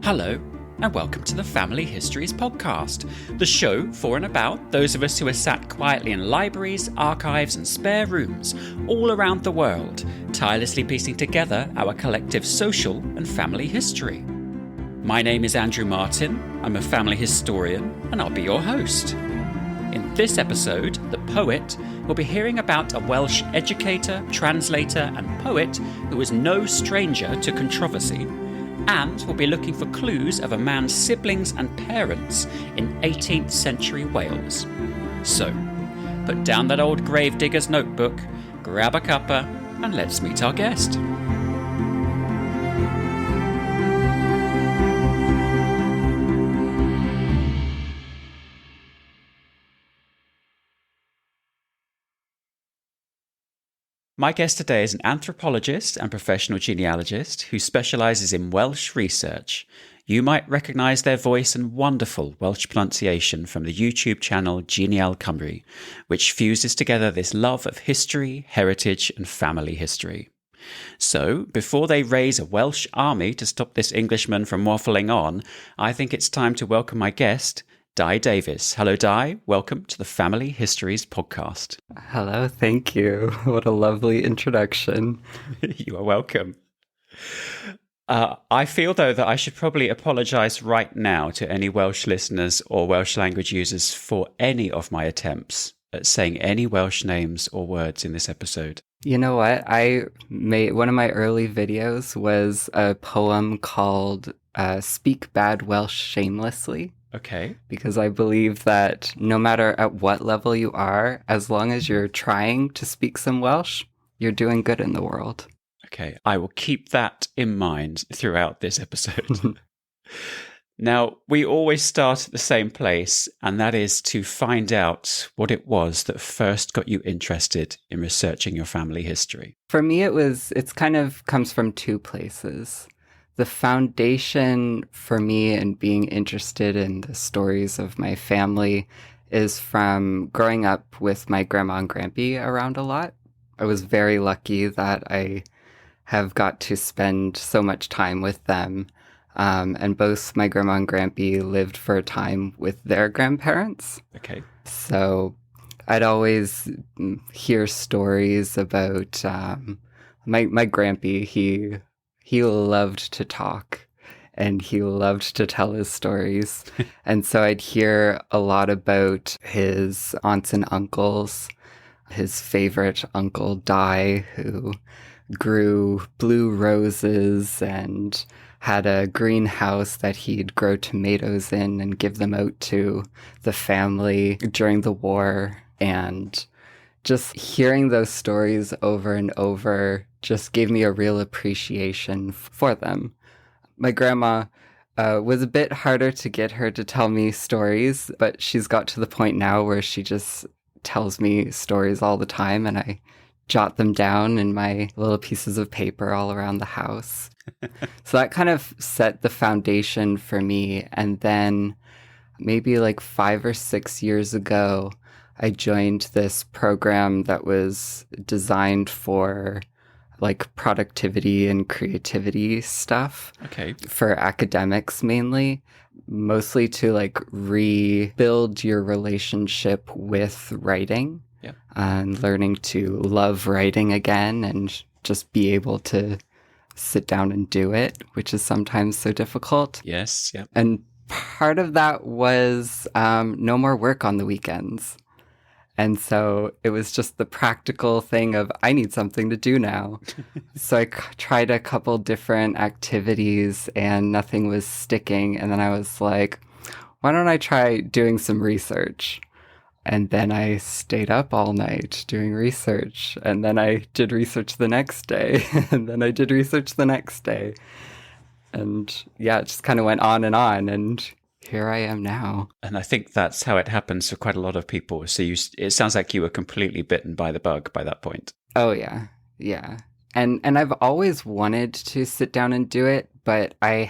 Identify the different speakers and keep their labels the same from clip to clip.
Speaker 1: Hello, and welcome to the Family Histories podcast, the show for and about those of us who are sat quietly in libraries, archives, and spare rooms all around the world, tirelessly piecing together our collective social and family history. My name is Andrew Martin, I'm a family historian, and I'll be your host. In this episode, The Poet, we'll be hearing about a Welsh educator, translator, and poet who was no stranger to controversy, and we'll be looking for clues of a man's siblings and parents in 18th century Wales. So, put down that old gravedigger's notebook, grab a cuppa, and let's meet our guest. My guest today is an anthropologist and professional genealogist who specialises in Welsh research. You might recognise their voice and wonderful Welsh pronunciation from the YouTube channel Geneal Cymru, which fuses together this love of history, heritage and family history. So, before they raise a Welsh army to stop this Englishman from waffling on, I think it's time to welcome my guest, Dai Davies. Hello, Dai. Welcome to the Family Histories podcast.
Speaker 2: Hello, thank you. What a lovely introduction.
Speaker 1: You are welcome. I feel, though, that I should probably apologise right now to any Welsh listeners or Welsh language users for any of my attempts at saying any Welsh names or words in this episode.
Speaker 2: You know what? One of my early videos was a poem called Speak Bad Welsh Shamelessly.
Speaker 1: Okay.
Speaker 2: Because I believe that no matter at what level you are, as long as you're trying to speak some Welsh, you're doing good in the world.
Speaker 1: Okay, I will keep that in mind throughout this episode. Now, we always start at the same place, and that is to find out what it was that first got you interested in researching your family history.
Speaker 2: For me, it's kind of comes from two places. The foundation for me in being interested in the stories of my family is from growing up with my grandma and grandpa around a lot. I was very lucky that I have got to spend so much time with them. And both my grandma and grandpa lived for a time with their grandparents.
Speaker 1: Okay.
Speaker 2: So I'd always hear stories about my grandpa. He loved to talk and he loved to tell his stories. And so I'd hear a lot about his aunts and uncles, his favorite uncle, Dai, who grew blue roses and had a greenhouse that he'd grow tomatoes in and give them out to the family during the war. And just hearing those stories over and over just gave me a real appreciation for them. My grandma was a bit harder to get her to tell me stories, but she's got to the point now where she just tells me stories all the time, and I jot them down in my little pieces of paper all around the house. So that kind of set the foundation for me. And then maybe like 5 or 6 years ago, I joined this program that was designed for like productivity and creativity stuff.
Speaker 1: Okay.
Speaker 2: For academics mainly, mostly to like rebuild your relationship with writing.
Speaker 1: Yep.
Speaker 2: And learning to love writing again and just be able to sit down and do it, which is sometimes so difficult.
Speaker 1: Yes. Yep.
Speaker 2: And part of that was no more work on the weekends. And so it was just the practical thing of, I need something to do now. So I tried a couple different activities and nothing was sticking. And then I was like, why don't I try doing some research? And then I stayed up all night doing research. And then I did research the next day. And then I did research the next day. And yeah, it just kind of went on. And here I am now.
Speaker 1: And I think that's how it happens for quite a lot of people. So it sounds like you were completely bitten by the bug by that point.
Speaker 2: Oh, yeah. Yeah. And I've always wanted to sit down and do it, but I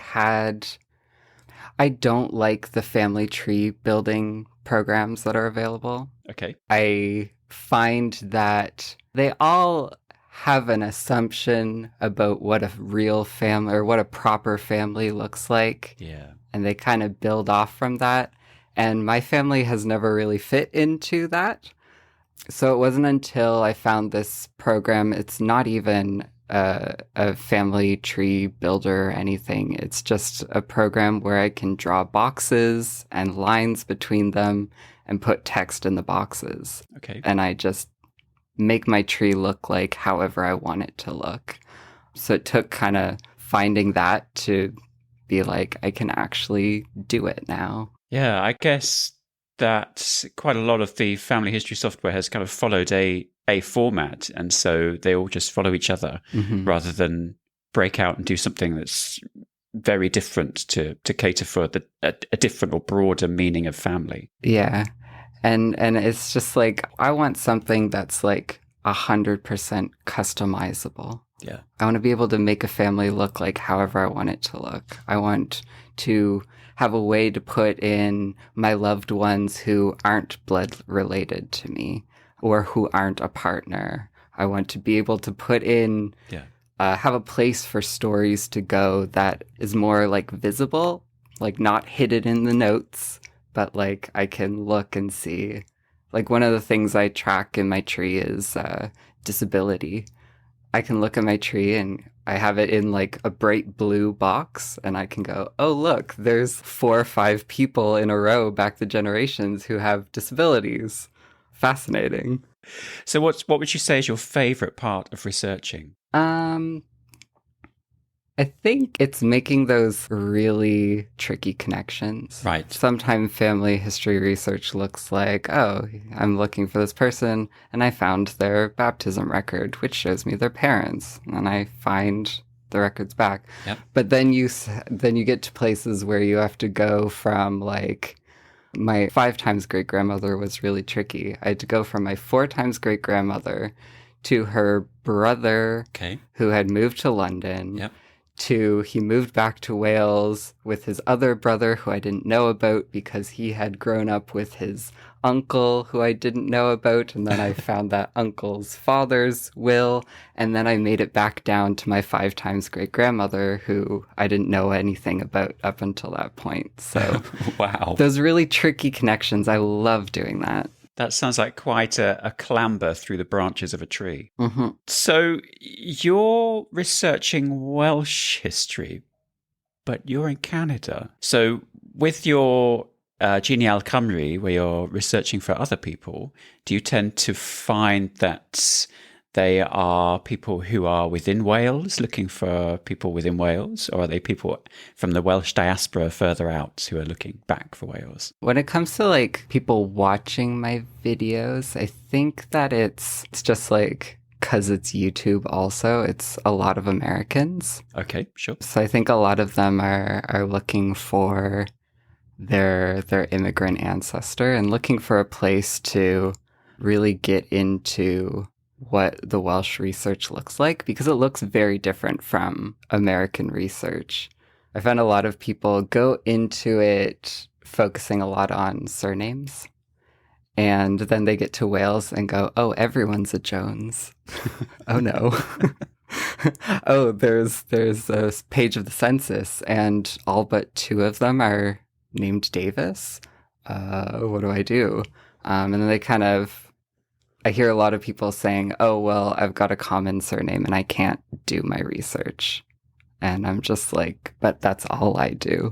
Speaker 2: don't like the family tree building programs that are available.
Speaker 1: Okay.
Speaker 2: I find that they all have an assumption about what a real family or what a proper family looks like.
Speaker 1: Yeah.
Speaker 2: And they kind of build off from that. And my family has never really fit into that. So it wasn't until I found this program. It's not even a family tree builder or anything. It's just a program where I can draw boxes and lines between them and put text in the boxes.
Speaker 1: Okay.
Speaker 2: And I just make my tree look like however I want it to look. So it took kind of finding that to be like, I can actually do it now.
Speaker 1: Yeah, I guess that quite a lot of the family history software has kind of followed a format, and so they all just follow each other rather than break out and do something that's very different to cater for a different or broader meaning of family.
Speaker 2: Yeah. And it's just like, I want something that's like 100% customizable.
Speaker 1: Yeah.
Speaker 2: I want to be able to make a family look like however I want it to look. I want to have a way to put in my loved ones who aren't blood related to me or who aren't a partner. I want to be able to put in, have a place for stories to go that is more like visible, like not hidden in the notes, but like I can look and see. Like one of the things I track in my tree is disability. I can look at my tree and I have it in like a bright blue box and I can go, oh, look, there's 4 or 5 people in a row back the generations who have disabilities. Fascinating.
Speaker 1: So what would you say is your favorite part of researching?
Speaker 2: I think it's making those really tricky connections.
Speaker 1: Right.
Speaker 2: Sometimes family history research looks like, oh, I'm looking for this person and I found their baptism record, which shows me their parents, and I find the records back.
Speaker 1: Yep.
Speaker 2: But then you get to places where you have to go from like, my 5 times great-grandmother was really tricky. I had to go from my 4 times great-grandmother to her brother who had moved to London.
Speaker 1: Yep.
Speaker 2: To he moved back to Wales with his other brother who I didn't know about because he had grown up with his uncle who I didn't know about. And then I found that uncle's father's will. And then I made it back down to my 5 times great-grandmother who I didn't know anything about up until that point. So
Speaker 1: wow.
Speaker 2: Those really tricky connections. I love doing that.
Speaker 1: That sounds like quite a clamber through the branches of a tree.
Speaker 2: Mm-hmm.
Speaker 1: So you're researching Welsh history, but you're in Canada. So with your Genial Cymru, where you're researching for other people, do you tend to find that they are people who are within Wales, looking for people within Wales, or are they people from the Welsh diaspora further out who are looking back for Wales?
Speaker 2: When it comes to like people watching my videos, I think that it's just like, because it's YouTube also, it's a lot of Americans.
Speaker 1: Okay, sure.
Speaker 2: So I think a lot of them are looking for their immigrant ancestor and looking for a place to really get into what the Welsh research looks like, because it looks very different from American research. I found a lot of people go into it focusing a lot on surnames, and then they get to Wales and go, oh, everyone's a Jones. Oh no. Oh, there's a page of the census and all but 2 of them are named Davis. What do I do? And then they kind of, I hear a lot of people saying, oh, well, I've got a common surname and I can't do my research. And I'm just like, but that's all I do.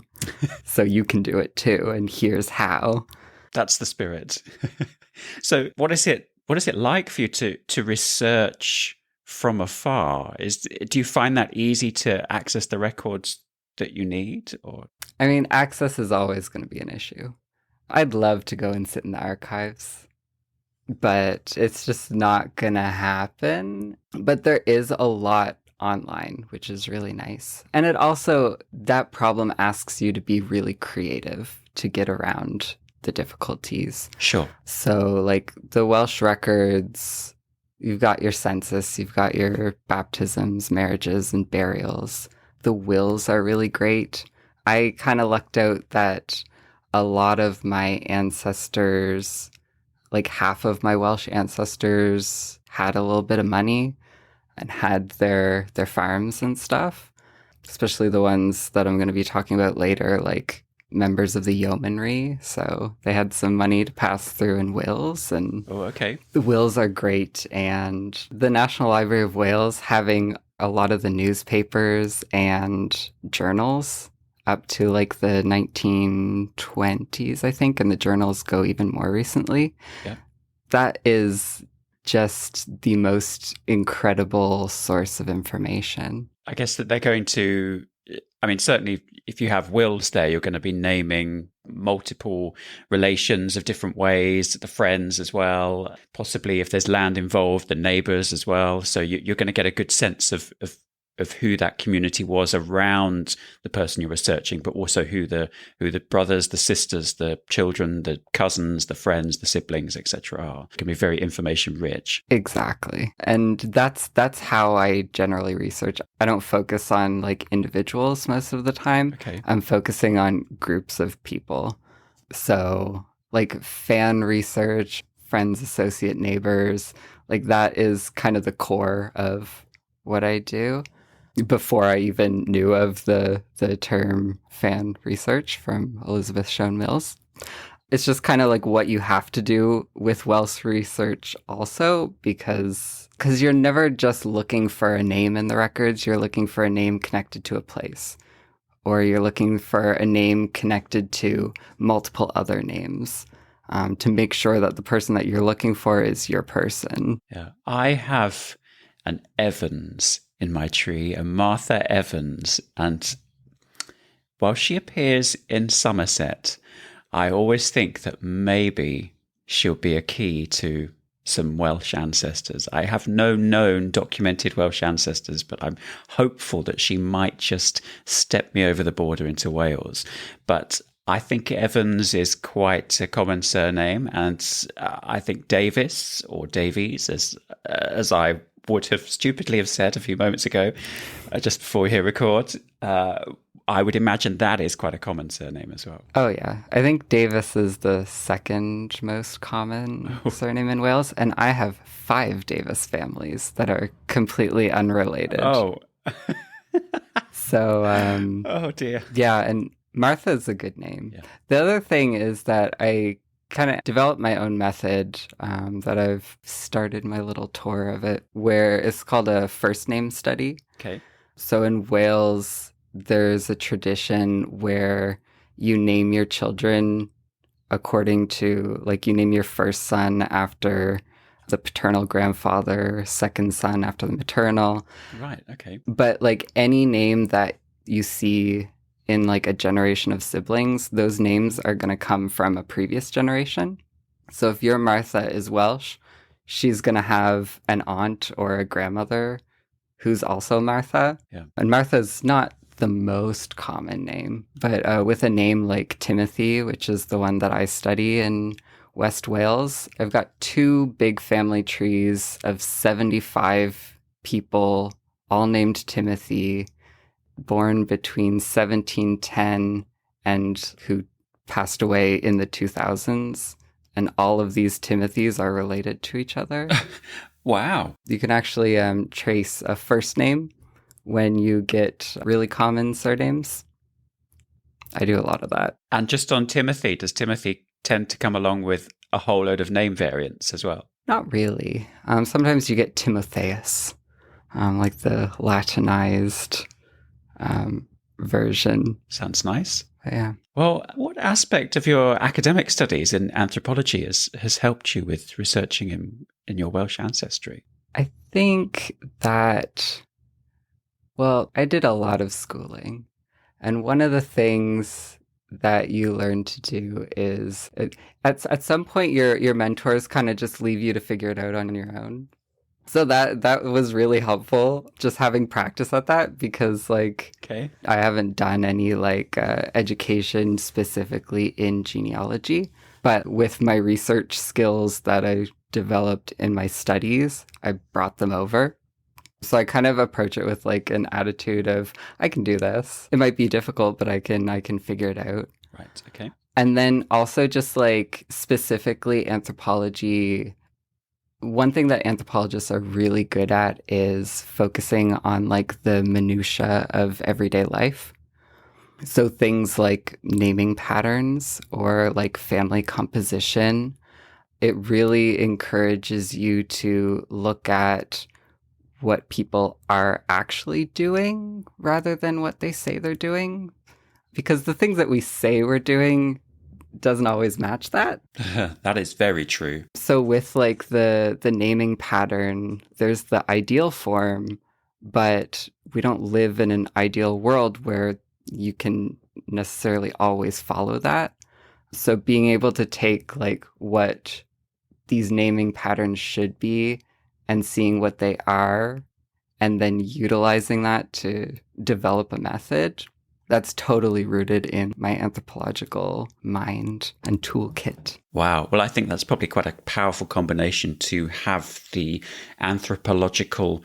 Speaker 2: So you can do it too. And here's how.
Speaker 1: That's the spirit. So what is it like for you to research from afar? Do you find that easy to access the records that you need? Or
Speaker 2: I mean, access is always going to be an issue. I'd love to go and sit in the archives, but it's just not gonna happen. But there is a lot online, which is really nice. And it also, that problem asks you to be really creative to get around the difficulties.
Speaker 1: Sure.
Speaker 2: So like the Welsh records, you've got your census, you've got your baptisms, marriages, and burials. The wills are really great. I kind of lucked out that a lot of my ancestors, like half of my Welsh ancestors, had a little bit of money. and had their farms and stuff, especially the ones that I'm going to be talking about later, like members of the yeomanry. So they had some money to pass through in wills, and the wills are great. And the National Library of Wales having a lot of the newspapers and journals up to like the 1920s, I think, and the journals go even more recently.
Speaker 1: Yeah.
Speaker 2: That is just the most incredible source of information.
Speaker 1: I guess that they're going to, I mean, certainly if you have wills there, you're going to be naming multiple relations of different ways, the friends as well, possibly if there's land involved, the neighbours as well. So you're going to get a good sense of who that community was around the person you're researching, but also who the brothers, the sisters, the children, the cousins, the friends, the siblings, etc. are. It can be very information rich.
Speaker 2: Exactly. And that's how I generally research. I don't focus on like individuals most of the time.
Speaker 1: Okay.
Speaker 2: I'm focusing on groups of people. So like fan research, friends, associate, neighbors, like that is kind of the core of what I do. Before I even knew of the term fan research from Elizabeth Shone Mills. It's just kind of like what you have to do with Welsh research also, because you're never just looking for a name in the records, you're looking for a name connected to a place, or you're looking for a name connected to multiple other names, to make sure that the person that you're looking for is your person.
Speaker 1: Yeah, I have an Evans in my tree, a Martha Evans, and while she appears in Somerset, I always think that maybe she'll be a key to some Welsh ancestors. I have no known documented Welsh ancestors, but I'm hopeful that she might just step me over the border into Wales. But I think Evans is quite a common surname, and I think Davis or Davies, as I would have stupidly have said a few moments ago, just before we hit record, I would imagine that is quite a common surname as well.
Speaker 2: Oh, yeah. I think Davis is the second most common surname in Wales, and I have 5 Davis families that are completely unrelated.
Speaker 1: Oh.
Speaker 2: So,
Speaker 1: oh, dear.
Speaker 2: Yeah, and Martha is a good name.
Speaker 1: Yeah.
Speaker 2: The other thing is that I kind of developed my own method that I've started my little tour of it, where it's called a first name study.
Speaker 1: Okay.
Speaker 2: So in Wales, there's a tradition where you name your children according to, like, you name your first son after the paternal grandfather, second son after the maternal.
Speaker 1: Right, okay.
Speaker 2: But like any name that you see in like a generation of siblings, those names are going to come from a previous generation. So if your Martha is Welsh, she's going to have an aunt or a grandmother who's also Martha.
Speaker 1: Yeah.
Speaker 2: And Martha's not the most common name, but with a name like Timothy, which is the one that I study in West Wales, I've got 2 big family trees of 75 people, all named Timothy, born between 1710 and who passed away in the 2000s. And all of these Timothys are related to each other.
Speaker 1: Wow.
Speaker 2: You can actually trace a first name when you get really common surnames. I do a lot of that.
Speaker 1: And just on Timothy, does Timothy tend to come along with a whole load of name variants as well?
Speaker 2: Not really. Sometimes you get Timotheus, like the Latinized version.
Speaker 1: Sounds nice.
Speaker 2: Yeah.
Speaker 1: Well, what aspect of your academic studies in anthropology has helped you with researching in your Welsh ancestry?
Speaker 2: I think that, well, I did a lot of schooling. And one of the things that you learn to do is at some point your mentors kind of just leave you to figure it out on your own. So that was really helpful, just having practice at that, because like
Speaker 1: okay.
Speaker 2: I haven't done any like education specifically in genealogy, but with my research skills that I developed in my studies, I brought them over. So I kind of approach it with like an attitude of, I can do this. It might be difficult, but I can figure it out.
Speaker 1: Right. Okay.
Speaker 2: And then also just like specifically anthropology, One thing that anthropologists are really good at is focusing on like the minutia of everyday life. So things like naming patterns or like family composition, it really encourages you to look at what people are actually doing rather than what they say they're doing. Because the things that we say we're doing doesn't always match that.
Speaker 1: That is very true.
Speaker 2: So with like the naming pattern, there's the ideal form, but we don't live in an ideal world where you can necessarily always follow that. So being able to take like what these naming patterns should be and seeing what they are and then utilizing that to develop a method, that's totally rooted in my anthropological mind and toolkit.
Speaker 1: Wow. Well, I think that's probably quite a powerful combination to have the anthropological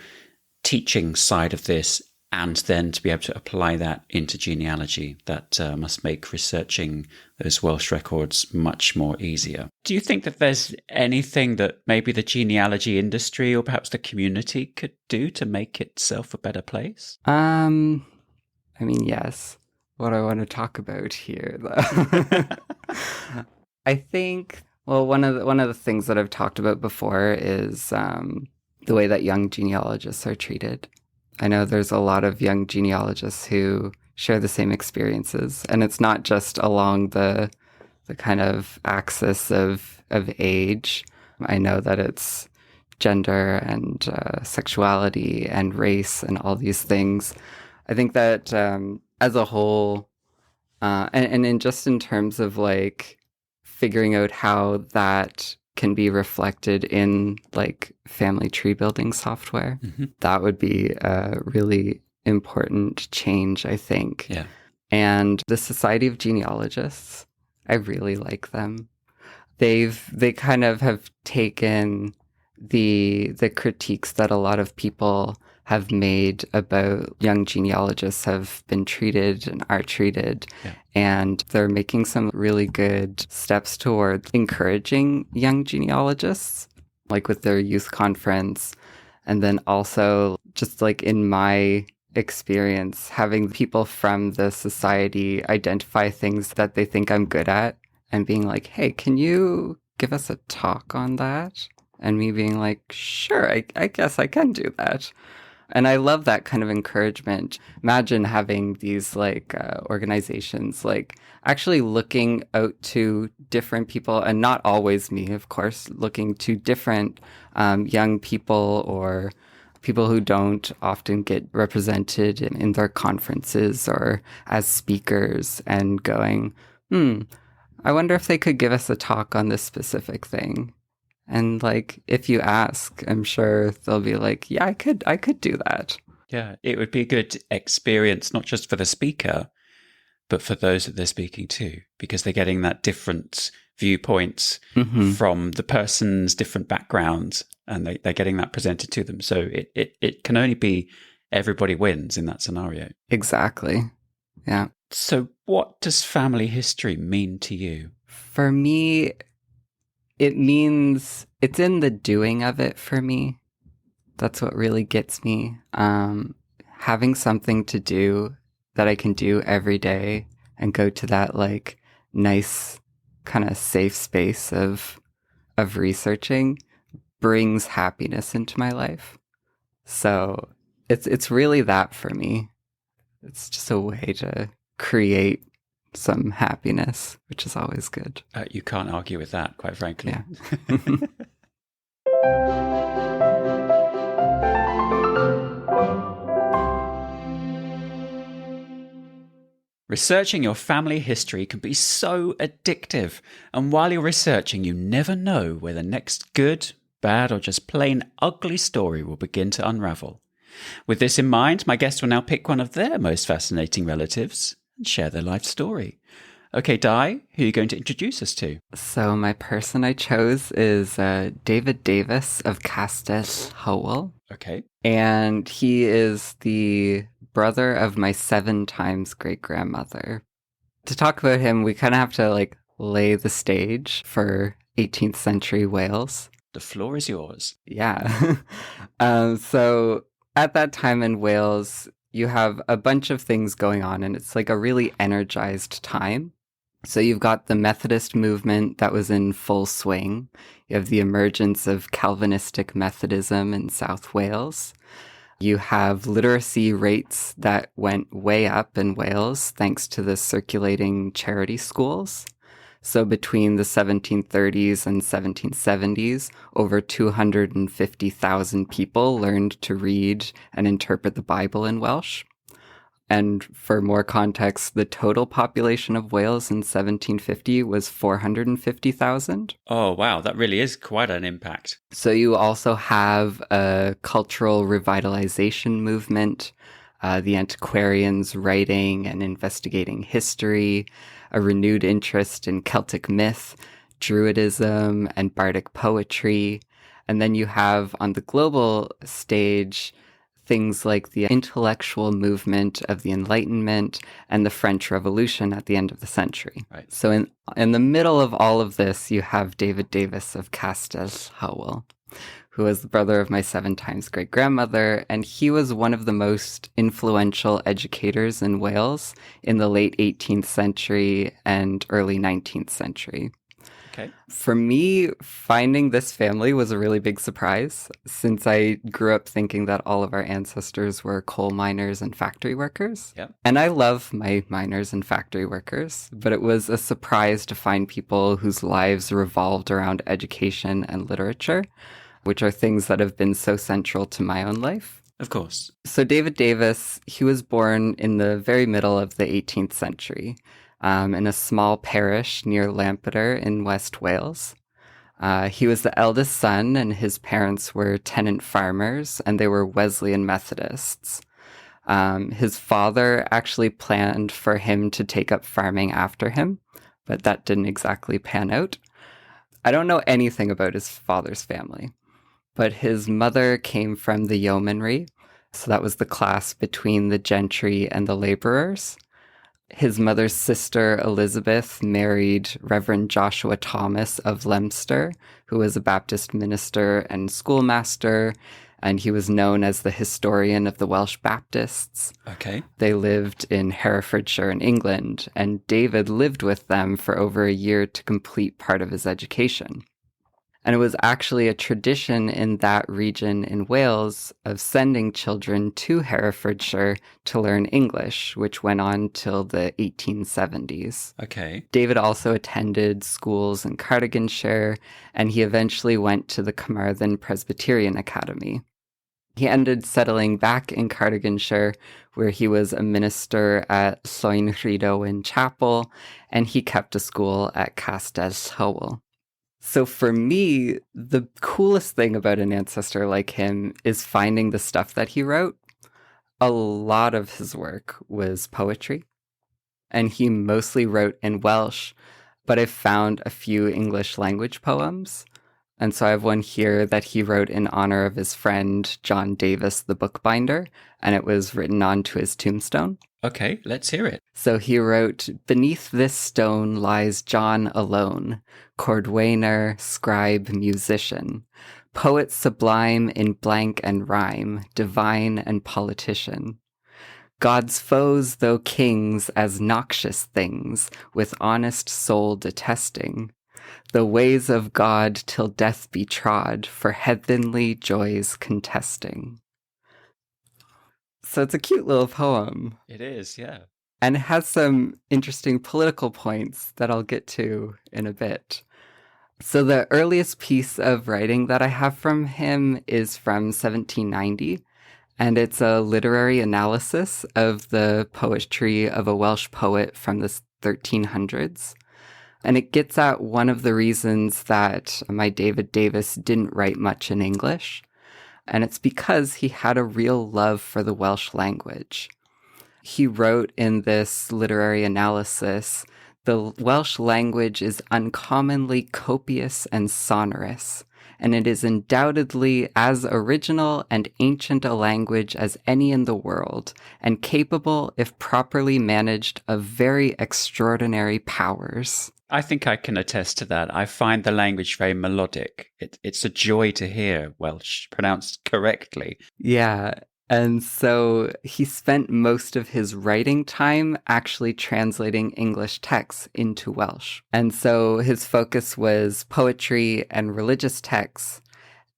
Speaker 1: teaching side of this and then to be able to apply that into genealogy. That must make researching those Welsh records much more easier. Do you think that there's anything that maybe the genealogy industry or perhaps the community could do to make itself a better place?
Speaker 2: I mean, yes. What I want to talk about here, though. I think, well, one of the things that I've talked about before is the way that young genealogists are treated. I know there's a lot of young genealogists who share the same experiences, and it's not just along the kind of axis of age. I know that it's gender and sexuality and race and all these things. I think that as a whole, and in just in terms of like figuring out how that can be reflected in like family tree building software, that would be a really important change, I think.
Speaker 1: Yeah.
Speaker 2: And the Society of Genealogists, I really like them. They kind of have taken the critiques that a lot of people have made about young genealogists have been treated and are treated.
Speaker 1: Yeah.
Speaker 2: And they're making some really good steps towards encouraging young genealogists, like with their youth conference. And then also just like in my experience, having people from the society identify things that they think I'm good at and being like, hey, can you give us a talk on that? And me being like, sure, I guess I can do that. And I love that kind of encouragement. Imagine having these like organizations like actually looking out to different people, and not always me, of course, looking to different young people or people who don't often get represented in their conferences or as speakers, and going, I wonder if they could give us a talk on this specific thing. And like, if you ask, I'm sure they'll be like, yeah, I could do that.
Speaker 1: Yeah, it would be a good experience, not just for the speaker, but for those that they're speaking to, because they're getting that different viewpoints from the person's different backgrounds, and they're getting that presented to them. So it can only be everybody wins in that scenario.
Speaker 2: Exactly. Yeah.
Speaker 1: So what does family history mean to you?
Speaker 2: For me, it means it's in the doing of it for me. That's what really gets me. Having something to do that I can do every day and go to that like nice kind of safe space of researching brings happiness into my life. So it's really that for me. It's just a way to create some happiness, which is always good.
Speaker 1: You can't argue with that, quite frankly.
Speaker 2: Yeah.
Speaker 1: Researching your family history can be so addictive, and while you're researching, you never know where the next good, bad, or just plain ugly story will begin to unravel. With this in mind, my guests will now pick one of their most fascinating relatives and share their life story. Okay, Dai, who are you going to introduce us to?
Speaker 2: So my person I chose is David Davies of Castell Hywel.
Speaker 1: Okay.
Speaker 2: And he is the brother of my 7 times great-grandmother. To talk about him, we kind of have to like lay the stage for 18th century Wales.
Speaker 1: The floor is yours.
Speaker 2: Yeah. So at that time in Wales, you have a bunch of things going on, and it's like a really energized time. So you've got the Methodist movement that was in full swing. You have the emergence of Calvinistic Methodism in South Wales. You have literacy rates that went way up in Wales thanks to the circulating charity schools. So between the 1730s and 1770s, over 250,000 people learned to read and interpret the Bible in Welsh. And for more context, the total population of Wales in 1750 was 450,000.
Speaker 1: Oh, wow. That really is quite an impact.
Speaker 2: So you also have a cultural revitalization movement, the antiquarians writing and investigating history, a renewed interest in Celtic myth, Druidism, and bardic poetry. And then you have on the global stage things like the intellectual movement of the Enlightenment and the French Revolution at the end of the century.
Speaker 1: Right.
Speaker 2: So in the middle of all of this, you have David Davies of Castell Hywel, who was the brother of my 7 times great-grandmother, and he was one of the most influential educators in Wales in the late 18th century and early 19th century.
Speaker 1: Okay.
Speaker 2: For me, finding this family was a really big surprise, since I grew up thinking that all of our ancestors were coal miners and factory workers.
Speaker 1: Yeah.
Speaker 2: And I love my miners and factory workers, but it was a surprise to find people whose lives revolved around education and literature, which are things that have been so central to my own life.
Speaker 1: Of course.
Speaker 2: So David Davies, he was born in the very middle of the 18th century. In a small parish near Lampeter in West Wales. He was the eldest son, and his parents were tenant farmers, and they were Wesleyan Methodists. His father actually planned for him to take up farming after him, but that didn't exactly pan out. I don't know anything about his father's family, but his mother came from the yeomanry, so that was the class between the gentry and the laborers. His mother's sister, Elizabeth, married Reverend Joshua Thomas of Lampeter, who was a Baptist minister and schoolmaster, and he was known as the historian of the Welsh Baptists.
Speaker 1: Okay.
Speaker 2: They lived in Herefordshire in England, and David lived with them for over a year to complete part of his education. And it was actually a tradition in that region in Wales of sending children to Herefordshire to learn English, which went on till the 1870s.
Speaker 1: Okay.
Speaker 2: David also attended schools in Ceredigion, and he eventually went to the Carmarthen Presbyterian Academy. He ended settling back in Ceredigion, where he was a minister at Llwynrhydowen Chapel, and he kept a school at Castell Hywel. So for me, the coolest thing about an ancestor like him is finding the stuff that he wrote. A lot of his work was poetry, and he mostly wrote in Welsh, but I found a few English language poems. And so I have one here that he wrote in honor of his friend John Davis, the bookbinder, and it was written onto his tombstone.
Speaker 1: Okay, let's hear it.
Speaker 2: So he wrote, "Beneath this stone lies John alone, cordwainer, scribe, musician, poet sublime in blank and rhyme, divine and politician. God's foes, though kings, as noxious things, with honest soul detesting, the ways of God till death be trod, for heavenly joys contesting." So it's a cute little poem.
Speaker 1: It is, yeah.
Speaker 2: And it has some interesting political points that I'll get to in a bit. So the earliest piece of writing that I have from him is from 1790, and it's a literary analysis of the poetry of a Welsh poet from the 1300s. And it gets at one of the reasons that my David Davies didn't write much in English. And it's because he had a real love for the Welsh language. He wrote in this literary analysis, "The Welsh language is uncommonly copious and sonorous, and it is undoubtedly as original and ancient a language as any in the world, and capable, if properly managed, of very extraordinary powers."
Speaker 1: I think I can attest to that. I find the language very melodic. It's a joy to hear Welsh pronounced correctly.
Speaker 2: Yeah. And so he spent most of his writing time actually translating English texts into Welsh. And so his focus was poetry and religious texts.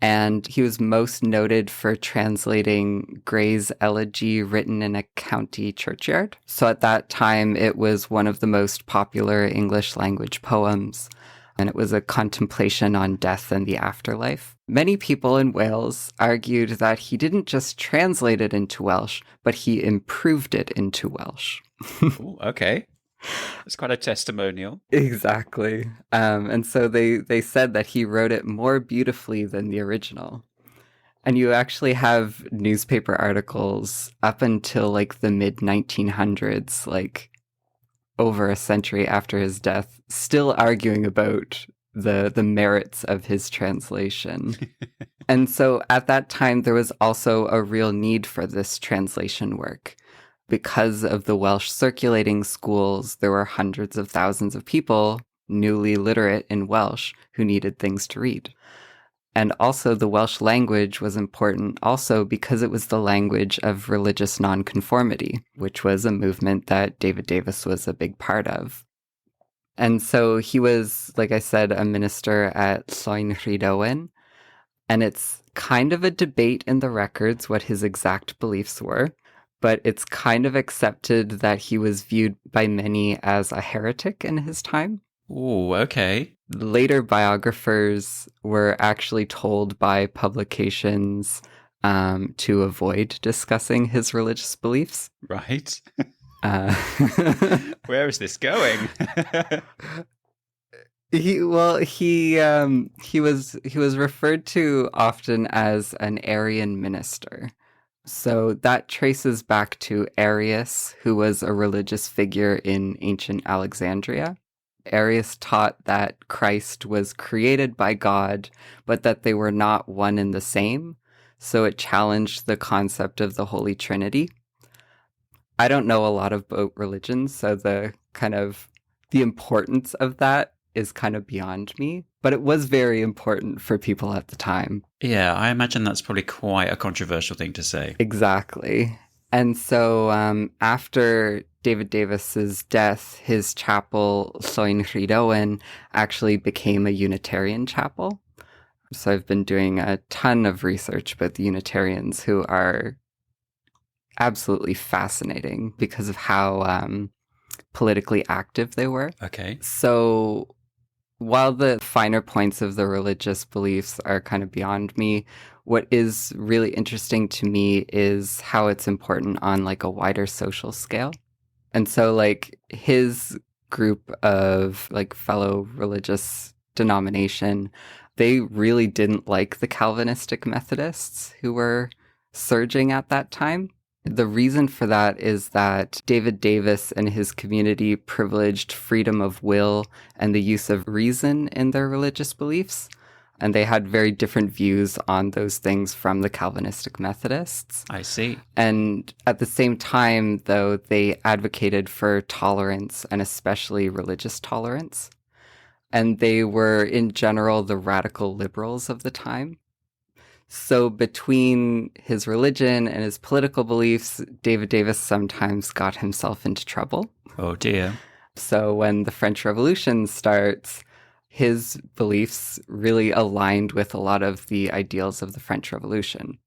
Speaker 2: And he was most noted for translating Gray's Elegy written in a county churchyard. So at that time, it was one of the most popular English language poems. And it was a contemplation on death and the afterlife. Many people in Wales argued that he didn't just translate it into Welsh, but he improved it into Welsh.
Speaker 1: Ooh, okay. It's quite a testimonial.
Speaker 2: Exactly. And so they said that he wrote it more beautifully than the original. And you actually have newspaper articles up until like the mid-1900s, like over a century after his death, still arguing about the merits of his translation. And so at that time, there was also a real need for this translation work. Because of the Welsh circulating schools, there were hundreds of thousands of people newly literate in Welsh who needed things to read. And also the Welsh language was important also because it was the language of religious nonconformity, which was a movement that David Davies was a big part of. And so he was, like I said, a minister at Llwynrhydowen. And it's kind of a debate in the records what his exact beliefs were. But it's kind of accepted that he was viewed by many as a heretic in his time.
Speaker 1: Ooh, okay.
Speaker 2: Later biographers were actually told by publications to avoid discussing his religious beliefs.
Speaker 1: Right. Where is this going?
Speaker 2: He was referred to often as an Arian minister. So that traces back to Arius, who was a religious figure in ancient Alexandria. Arius taught that Christ was created by God, but that they were not one and the same. So it challenged the concept of the Holy Trinity. I don't know a lot about religion, so the importance of that is kind of beyond me, but it was very important for people at the time.
Speaker 1: Yeah, I imagine that's probably quite a controversial thing to say.
Speaker 2: Exactly. And so after David Davies's death, his chapel, Llwynrhydowen, actually became a Unitarian chapel. So I've been doing a ton of research about the Unitarians, who are absolutely fascinating because of how politically active they were.
Speaker 1: Okay.
Speaker 2: So while the finer points of the religious beliefs are kind of beyond me, what is really interesting to me is how it's important on like a wider social scale. And so like his group of like fellow religious denomination, they really didn't like the Calvinistic Methodists who were surging at that time. The reason for that is that David Davies and his community privileged freedom of will and the use of reason in their religious beliefs. And they had very different views on those things from the Calvinistic Methodists.
Speaker 1: I see.
Speaker 2: And at the same time, though, they advocated for tolerance and especially religious tolerance. And they were, in general, the radical liberals of the time. So between his religion and his political beliefs, David Davies sometimes got himself into trouble.
Speaker 1: Oh, dear.
Speaker 2: So when the French Revolution starts, his beliefs really aligned with a lot of the ideals of the French Revolution.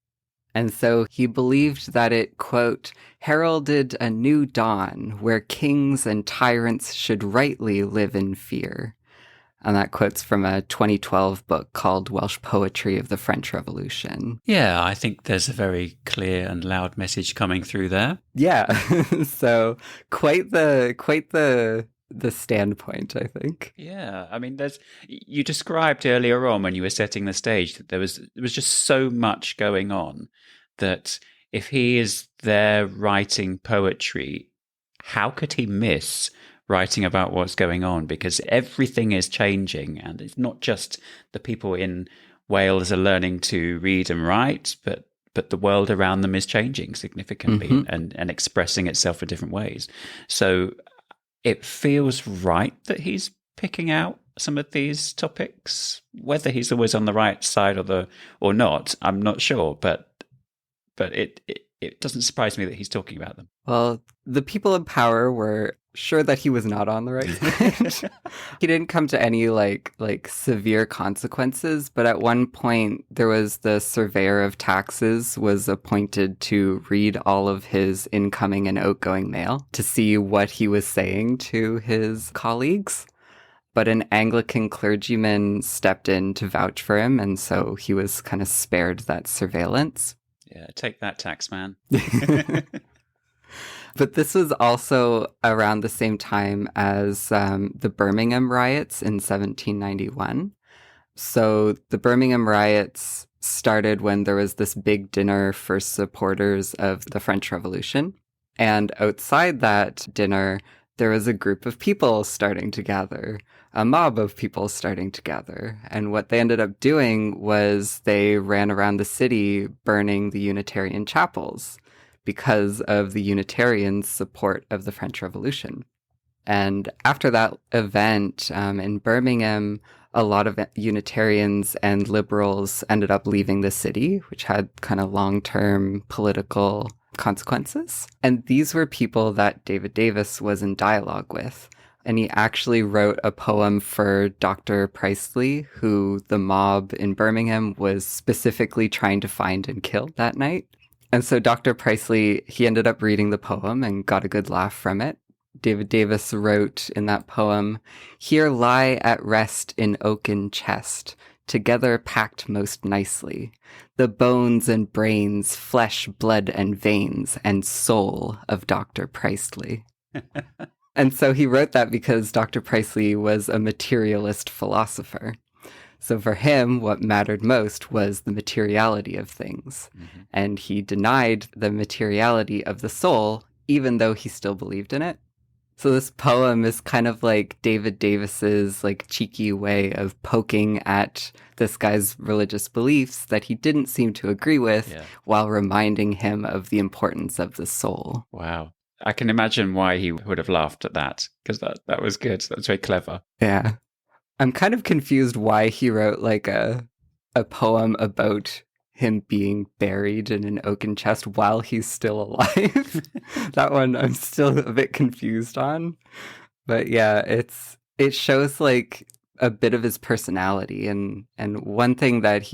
Speaker 2: And so he believed that it, quote, heralded a new dawn where kings and tyrants should rightly live in fear. And that quote's from a 2012 book called Welsh Poetry of the French Revolution.
Speaker 1: Yeah, I think there's a very clear and loud message coming through there.
Speaker 2: Yeah, so quite the standpoint, I think.
Speaker 1: Yeah, I mean, you described earlier on when you were setting the stage that there was just so much going on that if he is there writing poetry, how could he miss writing about what's going on? Because everything is changing, and it's not just the people in Wales are learning to read and write, but the world around them is changing significantly and expressing itself in different ways. So it feels right that he's picking out some of these topics? Whether he's always on the right side or not, I'm not sure, but it doesn't surprise me that he's talking about them.
Speaker 2: Well, the people in power were sure that he was not on the right side. He didn't come to any like severe consequences, but at one point there was the surveyor of taxes was appointed to read all of his incoming and outgoing mail to see what he was saying to his colleagues. But an Anglican clergyman stepped in to vouch for him, and so he was kind of spared that surveillance.
Speaker 1: Yeah, take that, tax man.
Speaker 2: But this was also around the same time as the Birmingham riots in 1791. So the Birmingham riots started when there was this big dinner for supporters of the French Revolution. And outside that dinner, there was a group of people starting to gather, a mob of people starting to gather. And what they ended up doing was they ran around the city burning the Unitarian chapels because of the Unitarians' support of the French Revolution. And after that event in Birmingham, a lot of Unitarians and liberals ended up leaving the city, which had kind of long-term political consequences. And these were people that David Davies was in dialogue with. And he actually wrote a poem for Dr. Priestley, who the mob in Birmingham was specifically trying to find and kill that night. And so Dr. Priestley, he ended up reading the poem and got a good laugh from it. David Davies wrote in that poem, "Here lie at rest in oaken chest, together packed most nicely, the bones and brains, flesh, blood, and veins, and soul of Dr. Priestley." And so he wrote that because Dr. Priestley was a materialist philosopher. So for him, what mattered most was the materiality of things. Mm-hmm. And he denied the materiality of the soul, even though he still believed in it. So this poem is kind of like David Davies's like cheeky way of poking at this guy's religious beliefs that he didn't seem to agree with, while reminding him of the importance of the soul.
Speaker 1: Wow. I can imagine why he would have laughed at that, because that was good. That was very clever.
Speaker 2: Yeah. I'm kind of confused why he wrote like a poem about him being buried in an oaken chest while he's still alive. That one I'm still a bit confused on. But yeah, it shows like a bit of his personality, and one thing that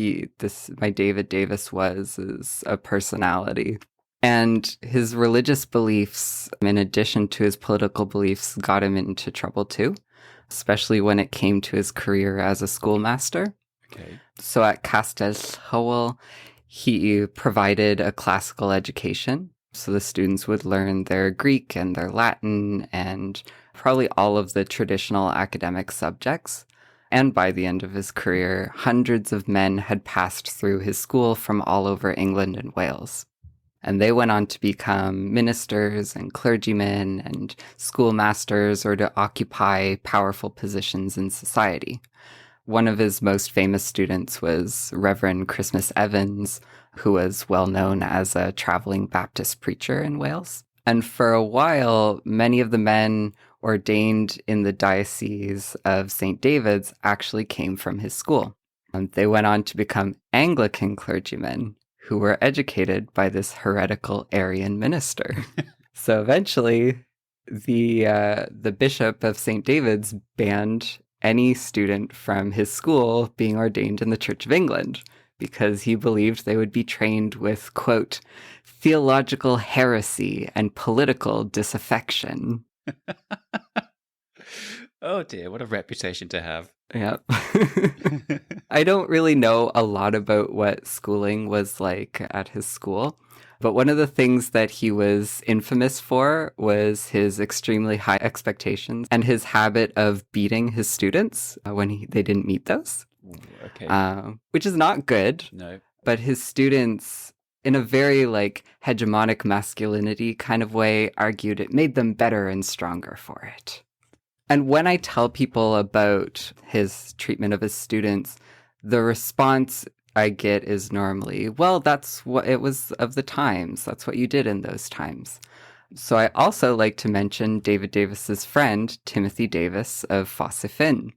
Speaker 2: my David Davies is a personality. And his religious beliefs, in addition to his political beliefs, got him into trouble too, especially when it came to his career as a schoolmaster.
Speaker 1: Okay.
Speaker 2: So at Castell Hywel, he provided a classical education. So the students would learn their Greek and their Latin and probably all of the traditional academic subjects. And by the end of his career, hundreds of men had passed through his school from all over England and Wales. And they went on to become ministers and clergymen and schoolmasters, or to occupy powerful positions in society. One of his most famous students was Reverend Christmas Evans, who was well known as a traveling Baptist preacher in Wales. And for a while, many of the men ordained in the Diocese of St. David's actually came from his school. And they went on to become Anglican clergymen, who were educated by this heretical Arian minister. So eventually, the bishop of St. David's banned any student from his school being ordained in the Church of England, because he believed they would be trained with, quote, theological heresy and political disaffection.
Speaker 1: Oh dear, what a reputation to have.
Speaker 2: Yeah. I don't really know a lot about what schooling was like at his school, but one of the things that he was infamous for was his extremely high expectations and his habit of beating his students when they didn't meet those.
Speaker 1: Okay.
Speaker 2: Which is not good.
Speaker 1: No.
Speaker 2: But his students, in a very like hegemonic masculinity kind of way, argued it made them better and stronger for it. And when I tell people about his treatment of his students, the response I get is normally, well, that's what it was of the times. That's what you did in those times. So I also like to mention David Davies's friend, Timothy Davies of Fossefin.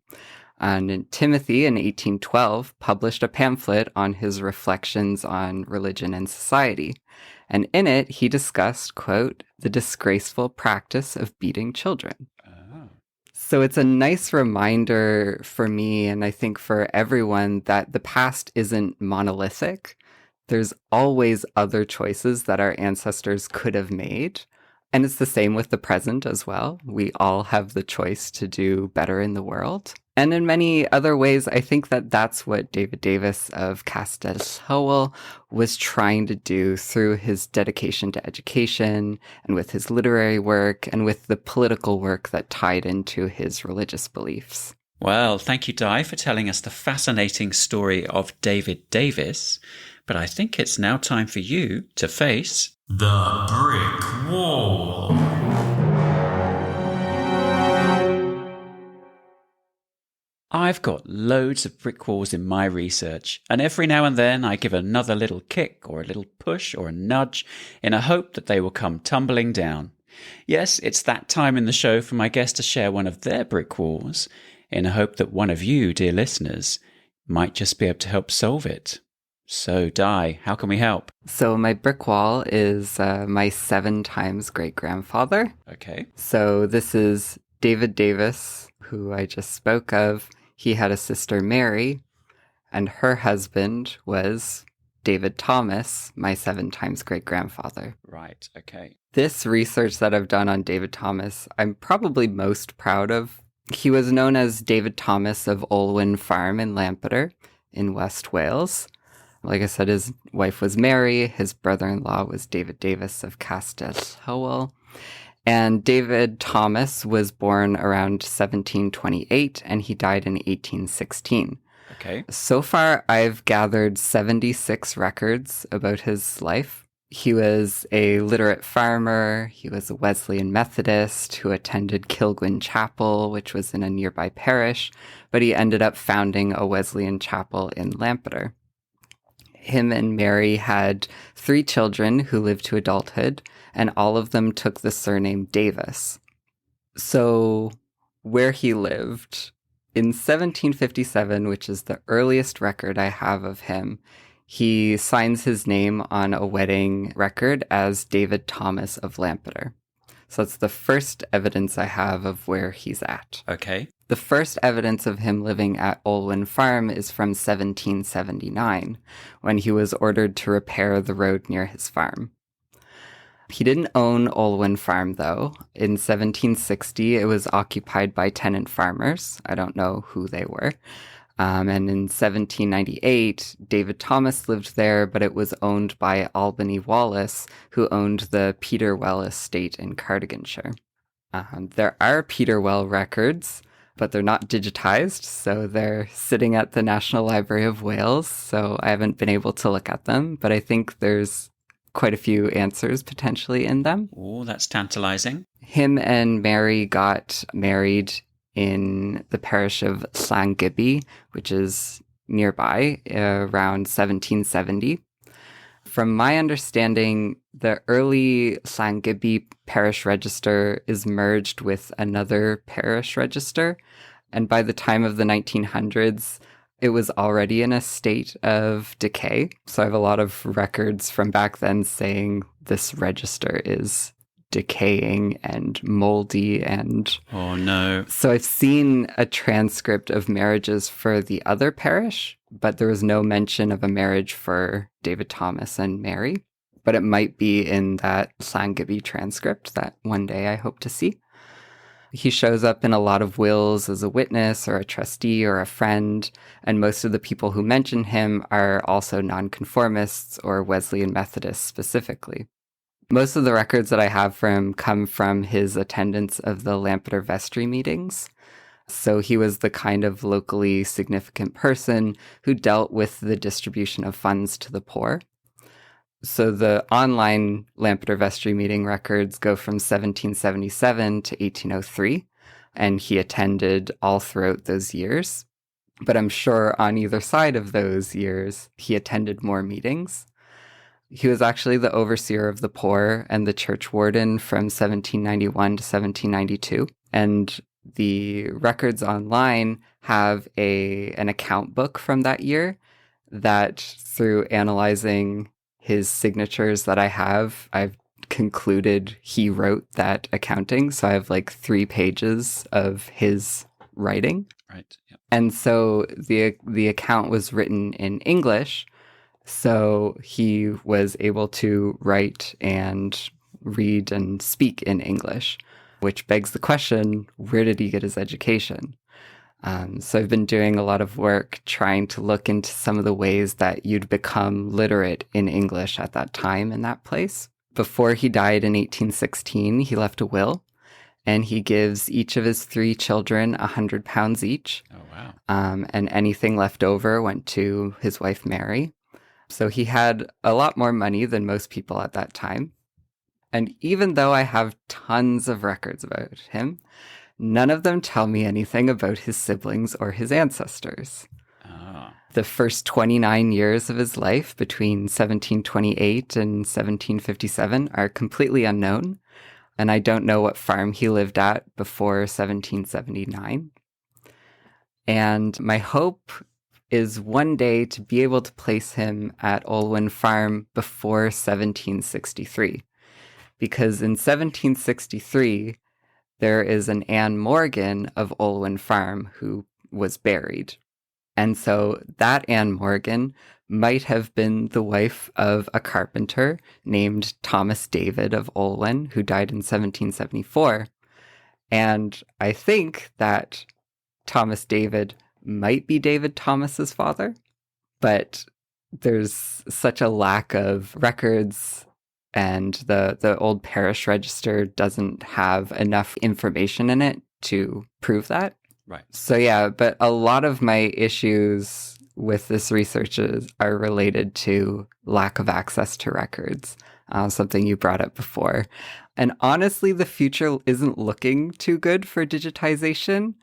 Speaker 2: And Timothy, in 1812, published a pamphlet on his reflections on religion and society. And in it, he discussed, quote, the disgraceful practice of beating children.
Speaker 1: Oh.
Speaker 2: So it's a nice reminder for me, and I think for everyone, that the past isn't monolithic. There's always other choices that our ancestors could have made. And it's the same with the present as well. We all have the choice to do better in the world. And in many other ways, I think that that's what David Davies of Castell Hywel was trying to do through his dedication to education and with his literary work and with the political work that tied into his religious beliefs.
Speaker 1: Well, thank you, Dai, for telling us the fascinating story of David Davies. But I think it's now time for you to face the brick wall. I've got loads of brick walls in my research, and every now and then I give another little kick or a little push or a nudge in a hope that they will come tumbling down. Yes, it's that time in the show for my guest to share one of their brick walls, in a hope that one of you, dear listeners, might just be able to help solve it. So, Dai, how can we help?
Speaker 2: So my brick wall is my 7 times great-grandfather.
Speaker 1: Okay.
Speaker 2: So this is David Davies, who I just spoke of. He had a sister, Mary, and her husband was David Thomas, my 7 times great-grandfather.
Speaker 1: Right, okay.
Speaker 2: This research that I've done on David Thomas, I'm probably most proud of. He was known as David Thomas of Llwynrhydowen Farm in Lampeter in West Wales. Like I said, his wife was Mary. His brother-in-law was David Davies of Castell Hywel. And David Thomas was born around 1728, and he died in 1816.
Speaker 1: Okay.
Speaker 2: So far, I've gathered 76 records about his life. He was a literate farmer. He was a Wesleyan Methodist who attended Llwynrhydowen Chapel, which was in a nearby parish, but he ended up founding a Wesleyan chapel in Lampeter. Him and Mary had 3 children who lived to adulthood, and all of them took the surname Davies. So where he lived, in 1757, which is the earliest record I have of him, he signs his name on a wedding record as David Thomas of Lampeter. So that's the first evidence I have of where he's at.
Speaker 1: Okay.
Speaker 2: The first evidence of him living at Llwynrhydowen Farm is from 1779, when he was ordered to repair the road near his farm. He didn't own Llwynrhydowen Farm, though. In 1760, it was occupied by tenant farmers. I don't know who they were. And in 1798, David Thomas lived there, but it was owned by Albany Wallace, who owned the Peterwell estate in Ceredigion. There are Peterwell records, but they're not digitized, so they're sitting at the National Library of Wales, so I haven't been able to look at them, but I think there's quite a few answers potentially in them.
Speaker 1: Oh, that's tantalizing.
Speaker 2: Him and Mary got married in the parish of Llwynrhydowen, which is nearby, around 1770. From my understanding, the early Llwynrhydowen parish register is merged with another parish register, and by the time of the 1900s, it was already in a state of decay. So I have a lot of records from back then saying this register is decaying and moldy and...
Speaker 1: Oh, no.
Speaker 2: So I've seen a transcript of marriages for the other parish, but there was no mention of a marriage for David Thomas and Mary. But it might be in that Llwynrhydowen transcript that one day I hope to see. He shows up in a lot of wills as a witness or a trustee or a friend, and most of the people who mention him are also nonconformists or Wesleyan Methodists specifically. Most of the records that I have for him come from his attendance of the Lampeter vestry meetings. So he was the kind of locally significant person who dealt with the distribution of funds to the poor. So the online Lampeter vestry meeting records go from 1777 to 1803, and he attended all throughout those years. But I'm sure on either side of those years, he attended more meetings. He was actually the overseer of the poor and the church warden from 1791 to 1792. And the records online have an account book from that year that, through analyzing his signatures that I've concluded he wrote that accounting. So I have like 3 pages of his writing.
Speaker 1: Right. Yep.
Speaker 2: And so the account was written in English. So he was able to write and read and speak in English, which begs the question, where did he get his education? So I've been doing a lot of work trying to look into some of the ways that you'd become literate in English at that time in that place. Before he died in 1816, he left a will, and he gives each of his 3 children £100 each.
Speaker 1: Oh, wow.
Speaker 2: And anything left over went to his wife, Mary. So he had a lot more money than most people at that time. And even though I have tons of records about him, none of them tell me anything about his siblings or his ancestors.
Speaker 1: Ah.
Speaker 2: The first 29 years of his life, between 1728 and 1757, are completely unknown, and I don't know what farm he lived at before 1779. And my hope is one day to be able to place him at Llwyn Farm before 1763, because in 1763, there is an Anne Morgan of Llwyn Farm who was buried. And so that Anne Morgan might have been the wife of a carpenter named Thomas David of Llwyn, who died in 1774. And I think that Thomas David might be David Thomas's father, but there's such a lack of records, and the old parish register doesn't have enough information in it to prove that.
Speaker 1: Right.
Speaker 2: So yeah, but a lot of my issues with this research are related to lack of access to records, something you brought up before. And honestly, the future isn't looking too good for digitization.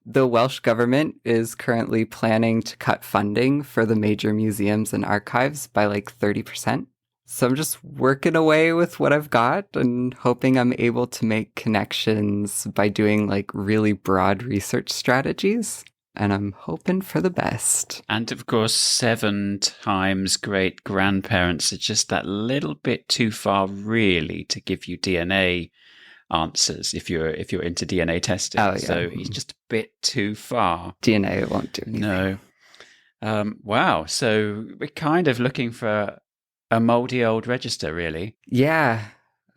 Speaker 2: The Welsh government is currently planning to cut funding for the major museums and archives by like 30%. So I'm just working away with what I've got and hoping I'm able to make connections by doing like really broad research strategies. And I'm hoping for the best.
Speaker 1: And of course, 7 times great grandparents are just that little bit too far, really, to give you DNA answers if you're into DNA testing.
Speaker 2: Oh, yeah.
Speaker 1: So he's just a bit too far.
Speaker 2: DNA won't do anything.
Speaker 1: No. Wow. So we're kind of looking for a mouldy old register, really.
Speaker 2: Yeah.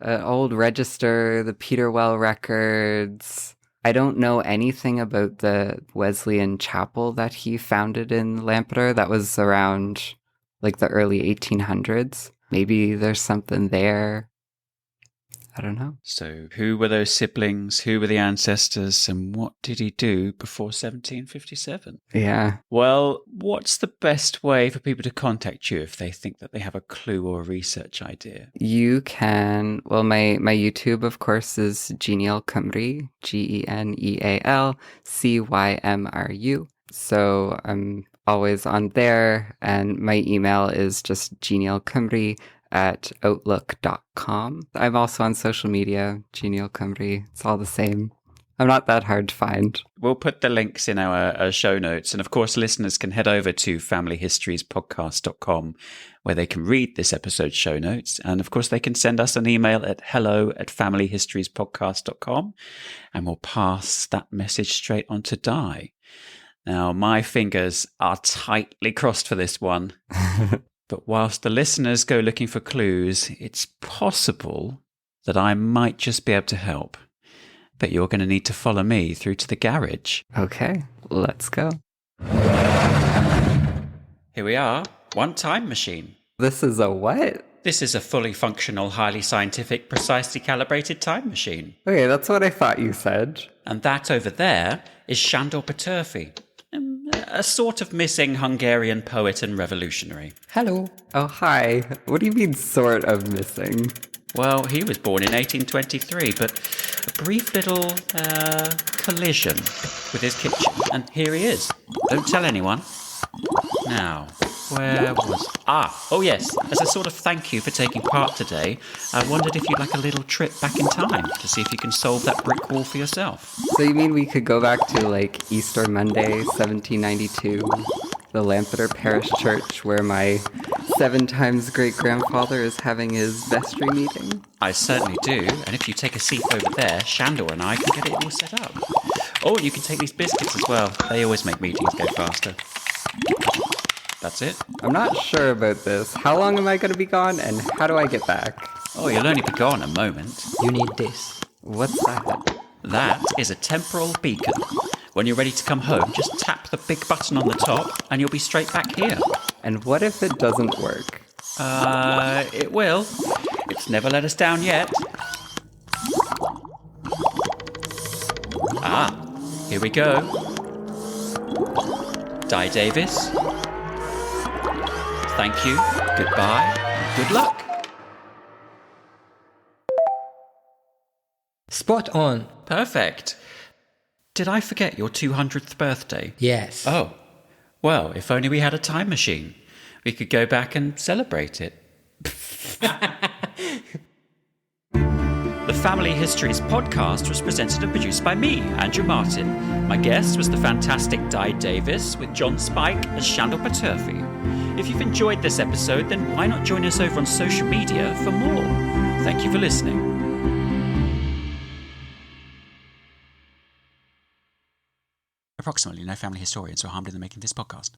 Speaker 2: An old register, the Peterwell records. I don't know anything about the Wesleyan Chapel that he founded in Lampeter. That was around like the early 1800s. Maybe there's something there. I don't know.
Speaker 1: So who were those siblings? Who were the ancestors? And what did he do before 1757?
Speaker 2: Yeah.
Speaker 1: Well, what's the best way for people to contact you if they think that they have a clue or a research idea?
Speaker 2: You can, well, my YouTube, of course, is Genial Cymru, GenealCymru. So I'm always on there, and my email is just genialcymru@outlook.com. I'm also on social media, Genial Cymru. It's all the same. I'm not that hard to find.
Speaker 1: We'll put the links in our show notes. And of course, listeners can head over to familyhistoriespodcast.com, where they can read this episode's show notes. And of course, they can send us an email at hello@familyhistoriespodcast.com, and we'll pass that message straight on to Dai. Now, my fingers are tightly crossed for this one. But whilst the listeners go looking for clues, it's possible that I might just be able to help. But you're going to need to follow me through to the garage.
Speaker 2: Okay, let's go.
Speaker 1: Here we are, one time machine.
Speaker 2: This is a what?
Speaker 1: This is a fully functional, highly scientific, precisely calibrated time machine.
Speaker 2: Okay, that's what I thought you said.
Speaker 1: And that over there is Sándor Petőfi, a sort of missing Hungarian poet and revolutionary.
Speaker 2: Hello. Oh, hi. What do you mean, sort of missing?
Speaker 1: Well, he was born in 1823, but a brief little collision with his kitchen. And here he is. Don't tell anyone. Now, Where was... Oh yes, as a sort of thank you for taking part today, I wondered if you'd like a little trip back in time to see if you can solve that brick wall for yourself.
Speaker 2: So you mean we could go back to, like, Easter Monday, 1792, the Lampeter parish church where my 7 times great-grandfather is having his vestry meeting?
Speaker 1: I certainly do, and if you take a seat over there, Shandor and I can get it all set up. Oh, you can take these biscuits as well. They always make meetings go faster. That's it.
Speaker 2: I'm not sure about this. How long am I going to be gone, and how do I get back?
Speaker 1: Oh, you'll only be gone a moment.
Speaker 3: You need this.
Speaker 2: What's that?
Speaker 1: That is a temporal beacon. When you're ready to come home, just tap the big button on the top, and you'll be straight back here.
Speaker 2: And what if it doesn't work?
Speaker 1: It will. It's never let us down yet. Here we go. Dai Davies. Thank you, goodbye, and good luck.
Speaker 3: Spot on.
Speaker 1: Perfect. Did I forget your 200th birthday?
Speaker 3: Yes.
Speaker 1: Oh, well, if only we had a time machine. We could go back and celebrate it. The Family Histories podcast was presented and produced by me, Andrew Martin. My guest was the fantastic Dai Davies, with John Spike as Shandor Paturfi. If you've enjoyed this episode, then why not join us over on social media for more? Thank you for listening. Approximately no family historians were harmed in the making of this podcast.